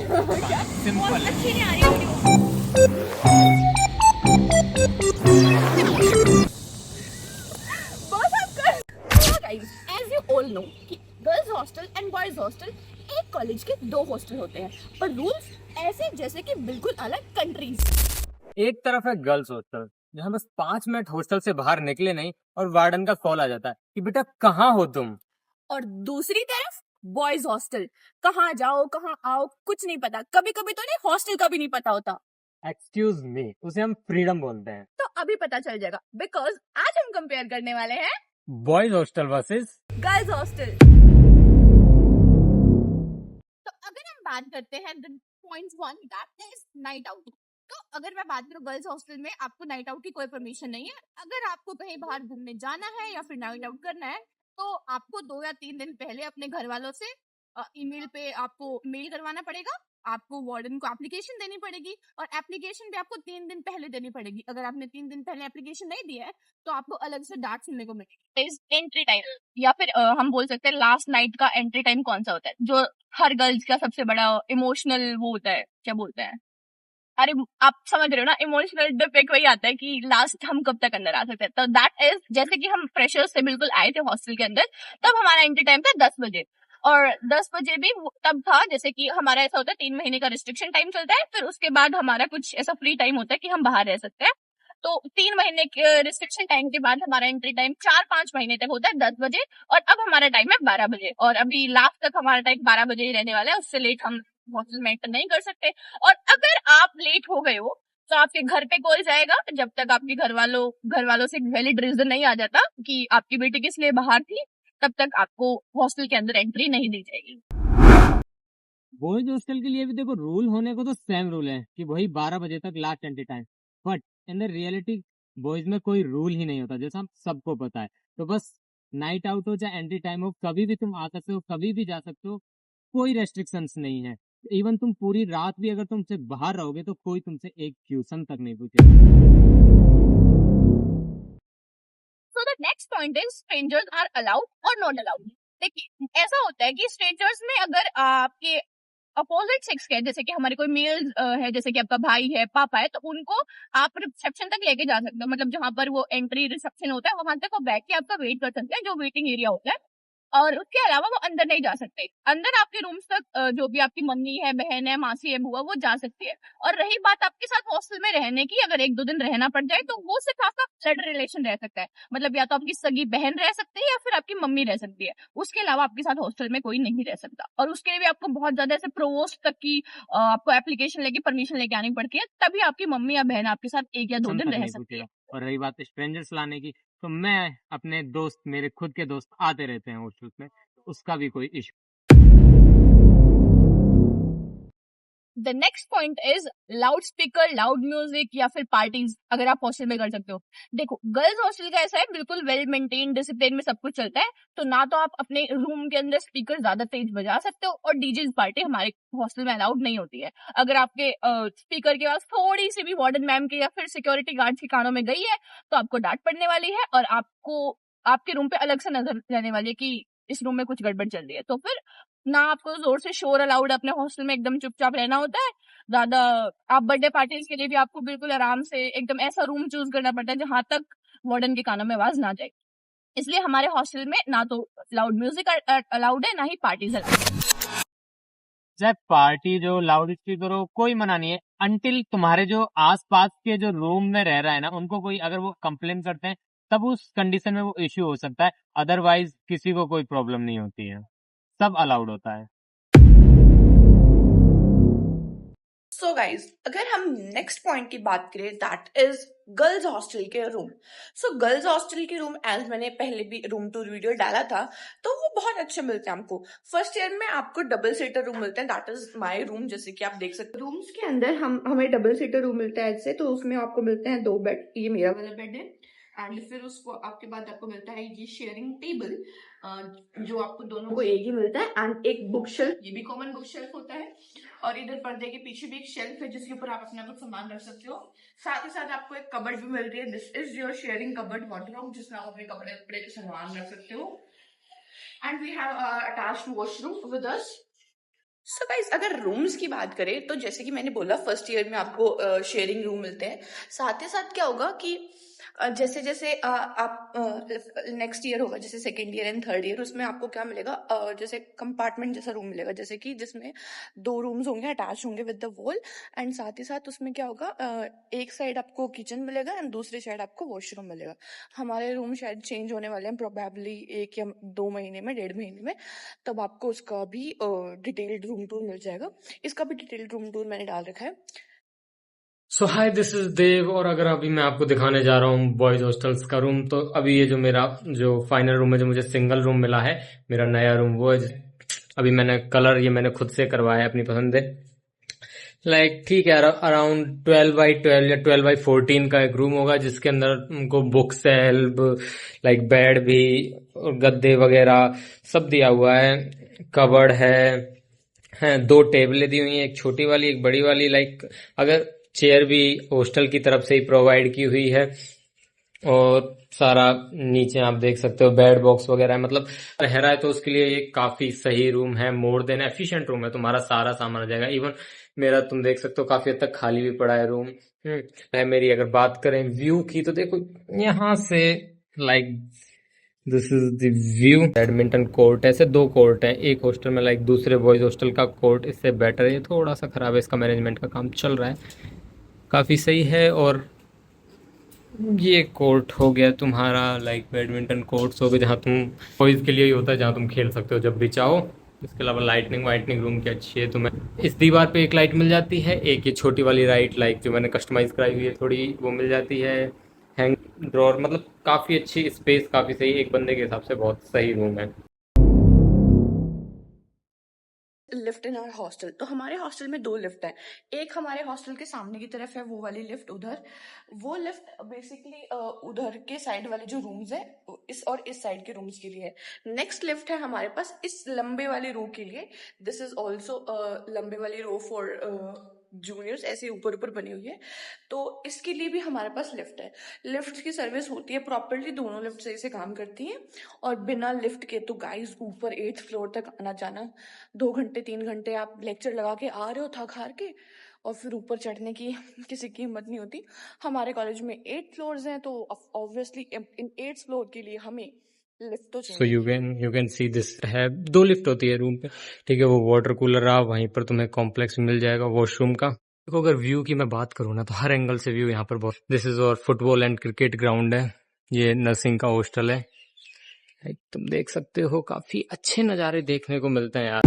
क्या सिंपल बहुत है। अच्छी नहीं आ रही वीडियो। बस आप कर guys, as you all know कि girls hostel and boys hostel एक कॉलेज के दो हॉस्टल होते हैं, पर रूल्स ऐसे जैसे कि बिल्कुल अलग कंट्रीज। एक तरफ है गर्ल्स हॉस्टल, जहाँ बस 5 मिनट हॉस्टल से बाहर निकले नहीं और वार्डन का कॉल आ जाता है कि बेटा कहाँ हो तुम। और दूसरी तरफ बॉयज हॉस्टल, कहाँ जाओ कहाँ आओ कुछ नहीं पता, कभी कभी तो नहीं हॉस्टल का भी नहीं पता होता। एक्सक्यूज मी, उसे हम फ्रीडम बोलते हैं। तो अभी पता चल जाएगा, बिकॉज आज हम कंपेयर करने वाले हैं boys hostel versus. Girls hostel. तो अगर हम बात करते हैं point one, that is night out. तो अगर मैं बात करूँ गर्ल्स हॉस्टल में आपको नाइट आउट की कोई परमिशन नहीं है। अगर आपको कहीं बाहर घूमने जाना है या फिर नाइट आउट करना है तो आपको 2 या 3 दिन पहले अपने घर वालों से ईमेल पे आपको मेल करवाना पड़ेगा। आपको वार्डन को एप्लीकेशन देनी पड़ेगी और एप्लीकेशन भी आपको 3 दिन पहले देनी पड़ेगी। अगर आपने 3 दिन पहले एप्लीकेशन नहीं दिया है तो आपको अलग से डांट सुनने को मिलेगी। एंट्री टाइम या फिर हम बोल सकते हैं लास्ट नाइट का एंट्री टाइम कौन सा होता है, जो हर गर्ल्स का सबसे बड़ा इमोशनल वो होता है, क्या बोलते हैं, अरे आप समझ रहे हो ना, इमोशनल डिप एक वही आता है कि लास्ट हम कब तक अंदर आ सकते हैं। तो दैट इज जैसे कि हम फ्रेशर्स से बिल्कुल आए थे हॉस्टल के अंदर, तब हमारा एंट्री टाइम था 10 बजे। और 10 बजे भी तब था जैसे कि हमारा ऐसा होता है 3 महीने का रिस्ट्रिक्शन टाइम चलता है, फिर उसके बाद हमारा कुछ ऐसा फ्री टाइम होता है कि हम बाहर रह सकते हैं। तो 3 महीने के रिस्ट्रिक्शन टाइम के बाद हमारा एंट्री टाइम 4-5 महीने तक होता है 10 बजे, और अब हमारा टाइम है 12 बजे, और अभी लास्ट तक हमारा टाइम 12 बजे ही रहने वाला है, उससे लेट हम हॉस्टल में एंटर नहीं कर सकते। और अगर आप लेट हो गए हो तो आपके घर पे कॉल जाएगा, जब तक आपके घर वालों से वैलिड रीजन नहीं आ जाता कि आपकी बेटी किस लिए बाहर थी, तब तक आपको हॉस्टल के अंदर एंट्री नहीं दी जाएगी। बॉयज हॉस्टल के लिए भी देखो रूल होने को तो सेम रूल है कि वही 12 बजे तक last entry time. But in the reality boys में कोई रूल ही नहीं होता, जैसा हम सबको पता है। तो बस नाइट आउट हो चाहे एंट्री टाइम हो, कभी भी तुम आ सकते हो, कभी भी जा सकते हो, कोई रेस्ट्रिक्शंस नहीं है। इवन तुम पूरी रात भी अगर तुमसे बाहर रहोगे तो कोई तुमसे एक क्वेश्चन तक नहीं पूछेगा। So the next point is strangers are allowed और नॉट अलाउड। देखिए ऐसा होता है कि स्ट्रेंजर्स में अगर आपके अपोजिट सेक्स के जैसे कि हमारे कोई मेल है, जैसे कि आपका भाई है, पापा है, तो उनको आप रिसेप्शन तक लेके जा सकते हो। मतलब जहां पर वो एंट्री रिसेप्शन होता है वहां तक वो बैठ के आपका वेट कर सकते हैं, जो वेटिंग एरिया होता है। और उसके अलावा वो अंदर नहीं जा सकते। अंदर आपके रूम्स तक जो भी आपकी मम्मी है, बहन है, मासी है, बुआ, वो जा सकती है। और रही बात आपके साथ हॉस्टल में रहने की, अगर 1-2 दिन रहना पड़ जाए तो वो सिर्फ आपका ब्लड रिलेशन रह सकता है। मतलब या तो आपकी सगी बहन रह सकती है या फिर आपकी मम्मी रह सकती है। उसके अलावा आपके साथ हॉस्टल में कोई नहीं रह सकता। और उसके लिए भी आपको बहुत ज्यादा ऐसे प्रोवोस्ट तक की आपको एप्लीकेशन लेके परमिशन लेके आनी पड़ती है, तभी आपकी मम्मी या बहन आपके साथ 1 या 2 दिन तक रह नहीं सकती है। पूछेगा। और रही बात स्ट्रेंजर्स लाने की, तो मैं अपने दोस्त, मेरे खुद के दोस्त आते रहते हैं हॉस्टल में, उसका भी कोई issue. The next point is loud speaker, loud music या फिर पार्टीज अगर आप हॉस्टल में कर सकते हो। देखो गर्ल्स हॉस्टल का ऐसा है, बिल्कुल वेल मेंटेन डिसिप्लिन में सब कुछ चलता है। तो ना तो आप अपने रूम के अंदर स्पीकर ज्यादा तेज बजा सकते हो, और डीजे पार्टी हमारे हॉस्टल में अलाउड नहीं होती है। अगर आपके स्पीकर के पास थोड़ी सी भी वार्डन मैम के या फिर सिक्योरिटी गार्ड के कानों में गई है तो आपको डांट पड़ने वाली है, और आपको आपके रूम पे अलग से नजर रहने वाली है कि इस रूम में कुछ गड़बड़ चल रही है। तो फिर ना आपको जोर से शोर अलाउड, अपने हॉस्टल में एकदम चुपचाप रहना होता है ज्यादा। आप बर्थडे पार्टीज के लिए भी आपको बिल्कुल आराम से एकदम ऐसा रूम चूज करना पड़ता है जहां तक वार्डन के कानों में आवाज ना जाए। इसलिए हमारे हॉस्टल में ना तो लाउड म्यूजिक अलाउड है, ना ही पार्टीज अलाउड। चाहे पार्टी जो लाउड स्पीकर हो, कोई मना नहीं है, अनटिल तुम्हारे जो आसपास के जो रूम में रह रहा है ना, उनको कोई अगर वो कंप्लेन करते हैं, तब उस कंडीशन में वो इश्यू हो सकता है। अदरवाइज किसी को कोई प्रॉब्लम नहीं होती है, सब अलाउड होता है। सो गाइज, अगर हम नेक्स्ट पॉइंट की बात करें दैट इज गर्ल्स हॉस्टल के रूम। सो गर्ल्स हॉस्टल के रूम, एज मैंने पहले भी रूम टूर वीडियो डाला था, तो वो बहुत अच्छे मिलते हैं हमको। फर्स्ट ईयर में आपको डबल सीटर रूम मिलते हैं, दैट इज माय रूम। जैसे कि आप देख सकते हो रूम्स के अंदर हमें डबल सीटर रूम मिलता है ऐसे, तो उसमें आपको मिलते हैं 2 बेड। ये मेरा वाला बेड है, एंड फिर उसको आपके बाद आपको मिलता है ये शेयरिंग टेबल, जो आपको दोनों को एक ही मिलता है, एंड एक बुक शेल्फ, ये भी कॉमन बुक शेल्फ होता है। और इधर पर्दे के पीछे भी एक शेल्फ है जिसके ऊपर आप अपना कुछ सामान रख सकते हो। साथ ही साथ आपको एक कबर्ड भी मिल रही है, this is your sharing cupboard wardrobe, जिसमें आप अपने कपड़े कपड़े के सामान रख सकते हो। And we have attached washroom with us. So guys अगर रूम्स की बात करें तो जैसे कि मैंने बोला फर्स्ट ईयर में आपको शेयरिंग रूम मिलते हैं। साथ ही साथ क्या होगा कि जैसे जैसे आप नेक्स्ट ईयर होगा, जैसे second year and third year, उसमें आपको क्या मिलेगा, जैसे कंपार्टमेंट जैसा रूम मिलेगा, जैसे कि जिसमें 2 रूम्स होंगे, अटैच होंगे विद द वॉल। एंड साथ ही साथ उसमें क्या होगा, एक साइड आपको किचन मिलेगा एंड दूसरी साइड आपको वॉशरूम मिलेगा। हमारे रूम शायद चेंज होने वाले हैं प्रोबेबली 1 या 2 महीने में, 1.5 महीने में, तब आपको उसका भी डिटेल्ड रूम टूर मिल जाएगा। इसका भी डिटेल्ड रूम टूर मैंने डाल रखा है। सो हाय, दिस इज देव। और अगर अभी मैं आपको दिखाने जा रहा हूँ बॉयज हॉस्टल्स का रूम, तो अभी ये जो मेरा जो फाइनल रूम है, जो मुझे सिंगल रूम मिला है, मेरा नया रूम, वो अभी मैंने कलर ये मैंने खुद से करवाया है अपनी पसंद से। लाइक ठीक है, अराउंड 12x12 या 12x14 का एक रूम होगा, जिसके अंदर उनको बुक सेल्फ, लाइक बेड भी और गद्दे वगैरह सब दिया हुआ है, कबर्ड है 2 टेबलें दी हुई हैं, एक छोटी वाली एक बड़ी वाली। लाइक अगर चेयर भी हॉस्टल की तरफ से ही प्रोवाइड की हुई है, और सारा नीचे आप देख सकते हो बेड बॉक्स वगैरह है। मतलब रह रहा है तो उसके लिए ये काफी सही रूम है, मोर देन एफिशिएंट रूम है, तुम्हारा सारा सामान आ जाएगा। इवन मेरा तुम देख सकते हो काफी हद तक खाली भी पड़ा है रूम। है मेरी अगर बात करें व्यू की, तो देखो यहाँ से like this is the view. Badminton court, ऐसे 2 कोर्ट हैं एक हॉस्टल में, लाइक दूसरे बॉयज हॉस्टल का कोर्ट इससे बेटर है, ये थोड़ा सा खराब है, इसका मैनेजमेंट का काम चल रहा है, काफ़ी सही है। और ये कोर्ट हो गया तुम्हारा, लाइक बैडमिंटन कोर्ट्स हो गए जहाँ तुम बॉयज़ के लिए ही होता है, जहाँ तुम खेल सकते हो जब भी चाहो। इसके अलावा लाइटनिंग वाइटनिंग रूम की अच्छी है, तुम्हें इस दीवार पे एक लाइट मिल जाती है, एक ये छोटी वाली लाइट लाइक जो मैंने कस्टमाइज़ कराई हुई है थोड़ी, वो मिल जाती है। हैंग ड्रॉर, मतलब काफ़ी अच्छी स्पेस, काफ़ी सही, एक बंदे के हिसाब से बहुत सही रूम है। लिफ्ट इन आवर हॉस्टल, तो हमारे हॉस्टल में 2 लिफ्ट है। एक हमारे हॉस्टल के सामने की तरफ है, वो वाली लिफ्ट उधर, वो लिफ्ट बेसिकली उधर के साइड वाले जो रूम्स है इस साइड के रूम्स के लिए है। नेक्स्ट लिफ्ट है हमारे पास इस लंबे वाली रो के लिए। दिस इज ऑल्सो लंबे वाली रो फॉर जूनियर्स, ऐसे ऊपर ऊपर बनी हुई है, तो इसके लिए भी हमारे पास लिफ्ट है। लिफ्ट की सर्विस होती है प्रॉपरली, दोनों लिफ्ट सही से काम करती हैं। और बिना लिफ्ट के तो गाइस ऊपर 8th फ्लोर तक आना जाना 2 घंटे 3 घंटे आप लेक्चर लगा के आ रहे हो थक हार के, और फिर ऊपर चढ़ने की किसी की हिम्मत नहीं होती। हमारे कॉलेज में 8 फ्लोर्स हैं, तो ऑब्वियसली इन 8th फ्लोर के लिए हमें लिफ्ट तो सो चाहिए। यू कैन सी दिस है, 2 लिफ्ट होती है रूम पे, ठीक है। वो वाटर कूलर रहा, वहीं पर तुम्हें कॉम्प्लेक्स मिल जाएगा वॉशरूम का। देखो अगर व्यू की मैं बात करूँ ना, तो हर एंगल से व्यू यहाँ पर बहुत। दिस इज और फुटबॉल एंड क्रिकेट ग्राउंड है, ये नर्सिंग का हॉस्टल है, तुम देख सकते हो काफी अच्छे नज़ारे देखने को मिलते हैं यार।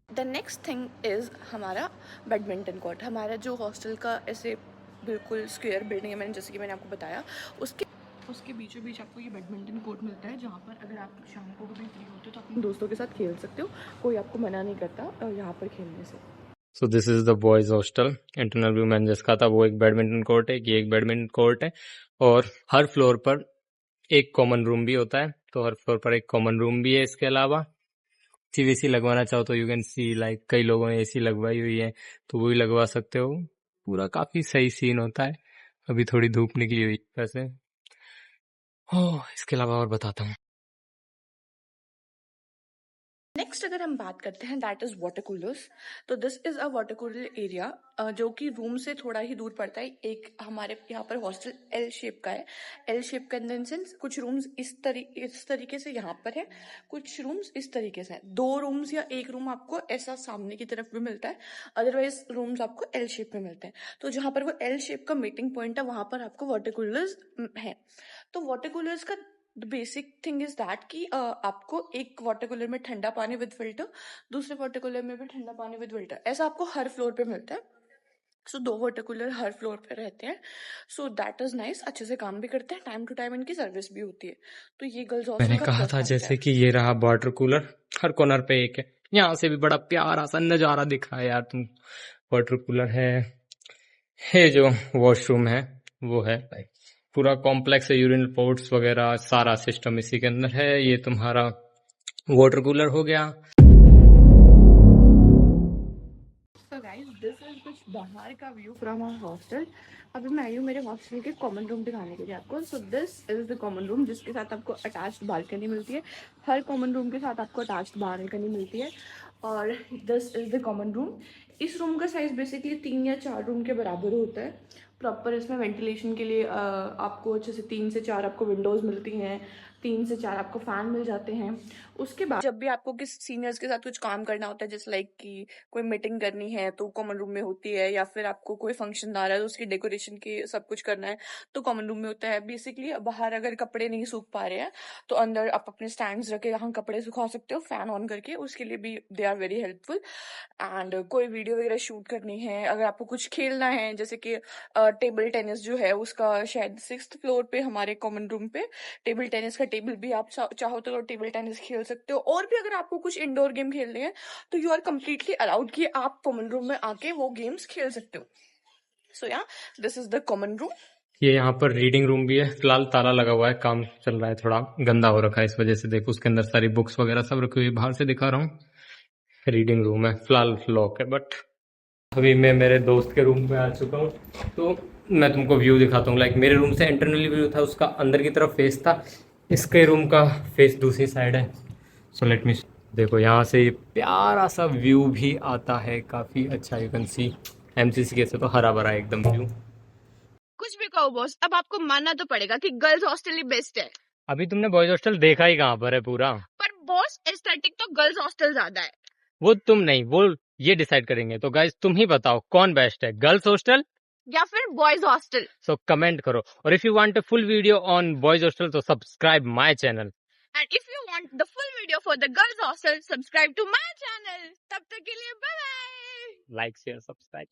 द नेक्स्ट थिंग इज हमारा बैडमिंटन कोर्ट। हमारा जो हॉस्टल का ऐसे बिल्कुल स्क्वायर बिल्डिंग है, जैसे कि मैंने आपको बताया, उसके बीचों बीच आपको ये बैडमिंटन कोर्ट मिलता है, जहाँ पर अगर आप शाम को कभी फ्री होते हो तो अपने दोस्तों के साथ खेल सकते हो, कोई आपको मना नहीं करता यहाँ पर खेलने से। So this is the boys hostel. Internal view मैंने जिसका था वो एक बैडमिंटन कोर्ट है, ये एक बैडमिंटन कोर्ट है, और हर फ्लोर पर एक कॉमन रूम भी होता है, तो हर फ्लोर पर एक कॉमन रूम भी है। इसके अलावा एसी लगवाना चाहो तो यू कैन सी, लाइक कई लोगों ने एसी लगवाई हुई है, तो वो भी लगवा सकते हो। पूरा काफी सही सीन होता है। अभी थोड़ी धूप निकली हुई वैसे। इसके अलावा और बताता हूँ। नेक्स्ट अगर हम बात करते हैं दैट इज वाटर कूलर्स, तो this is a water cooler area, जो कि रूम से थोड़ा ही दूर पड़ता है। एक हमारे यहाँ पर हॉस्टल एल शेप का है। एल शेप का इन द सेंस कुछ रूम्स इस तरीके से यहाँ पर है, कुछ रूम्स इस तरीके से है। 2 रूम्स या 1 रूम आपको ऐसा सामने की तरफ भी मिलता है, अदरवाइज रूम्स आपको एल शेप में मिलते हैं। तो जहाँ पर वो एल शेप का मीटिंग पॉइंट है, वहां पर आपको वाटर कूलर्स है। तो वाटर कूलर्स का the basic thing is that कि आपको एक वाटर कूलर में ठंडा पानी विद फिल्टर, दूसरे वाटर कूलर में भी ठंडा पानी विद फिल्टर, ऐसा आपको हर फ्लोर पे मिलता है। सो 2 वाटर कूलर हर फ्लोर पे रहते हैं, सो दैट इज नाइस, अच्छे से काम भी करते हैं, टाइम टू टाइम इनकी सर्विस भी होती है। तो ये गर्ल्स हॉस्टल मैंने का कहा प्लस था पॉइंट जैसे है। कि ये रहा वाटर कूलर, हर कॉर्नर पे एक है। यहाँ से भी बड़ा प्यारा सा नजारा दिख रहा है यार तुम। वाटर कूलर है, ये जो वॉशरूम है वो है, पूरा कॉम्प्लेक्स है, यूरिनल पोर्ट्स वगैरह सारा सिस्टम इसी के अंदर है। ये तुम्हारा वाटर कूलर हो गया। So guys, this is the बाहर का व्यू फ्रॉम आवर हॉस्टल। अभी मैं आई हूँ मेरे हॉस्टल के कॉमन रूम दिखाने के लिए आपको। So this is the common room, जिसके साथ आपको अटैच्ड बालकनी मिलती है। हर कॉमन रूम के साथ आपको अटैच्ड बालकनी मिलती है। और this is the common room. इस रूम का साइज बेसिकली 3 या 4 रूम के बराबर होता है। प्रॉपर इसमें वेंटिलेशन के लिए आपको अच्छे से 3 से 4 आपको विंडोज़ मिलती हैं, 3 से 4 आपको फ़ैन मिल जाते हैं। उसके बाद जब भी आपको किसी सीनियर्स के साथ कुछ काम करना होता है, जैसे लाइक कि कोई मीटिंग करनी है तो कॉमन रूम में होती है, या फिर आपको कोई फंक्शन आ रहा है तो उसकी डेकोरेशन की सब कुछ करना है तो कॉमन रूम में होता है। बेसिकली बाहर अगर कपड़े नहीं सूख पा रहे हैं तो अंदर आप अपने स्टैंड्स रख के यहाँ कपड़े सुखा सकते हो फैन ऑन करके, उसके लिए भी they are very helpful. And कोई वीडियो वगैरह शूट करनी है, अगर आपको कुछ खेलना है, जैसे कि टेबल टेनिस जो है उसका शायद 6th फ्लोर पे हमारे कॉमन रूम पे टेबल टेनिस का टेबल भी आप चाहो तो टेबल टेनिस खेल सकते हो। और भी अगर आपको कुछ इंडोर गेम खेलने हैं तो यू आर कम्प्लीटली अलाउड कि आप कॉमन रूम में आके वो गेम्स खेल सकते हो। सो या this is the common room. ये यहाँ पर रीडिंग रूम भी है। फिलहाल ताला लगा हुआ है, काम चल रहा है, थोड़ा गंदा हो रखा है इस वजह से। देखो उसके अंदर सारी बुक्स वगैरह सब रखी हुई है, बाहर से दिखा रहा हूँ। रीडिंग रूम है, फिलहाल लॉक है। बट अभी मैं मेरे दोस्त के रूम पे आ चुका हूँ तो मैं तुमको व्यू दिखाता हूँ। लाइक मेरे रूम से इंटरनली व्यू था, उसका अंदर की तरफ फेस था, इसके रूम का फेस दूसरी साइड है। सो लेट मी देखो, यहाँ से प्यारा सा व्यू भी आता है, काफ़ी अच्छा। यू कैन सी एमसीसी कैसे तो हरा भरा एकदम व्यू। कुछ भी कहो बॉस, अब आपको मानना तो पड़ेगा कि गर्ल्स हॉस्टल ही बेस्ट है। अभी तुमने बॉयज हॉस्टल देखा ही कहाँ पर है पूरा? पर बॉस एस्थेटिक तो गर्ल्स हॉस्टल ज्यादा है। वो तुम नहीं, वो ये डिसाइड करेंगे। तो गाइस तुम ही बताओ कौन बेस्ट है, गर्ल्स हॉस्टल या फिर बॉयज हॉस्टल? सो कमेंट करो। और if you want a full video on boys hostel तो subscribe my channel. And if you want the full video for the girls hostel, subscribe to my channel. तब तक के लिए bye bye. Like share subscribe.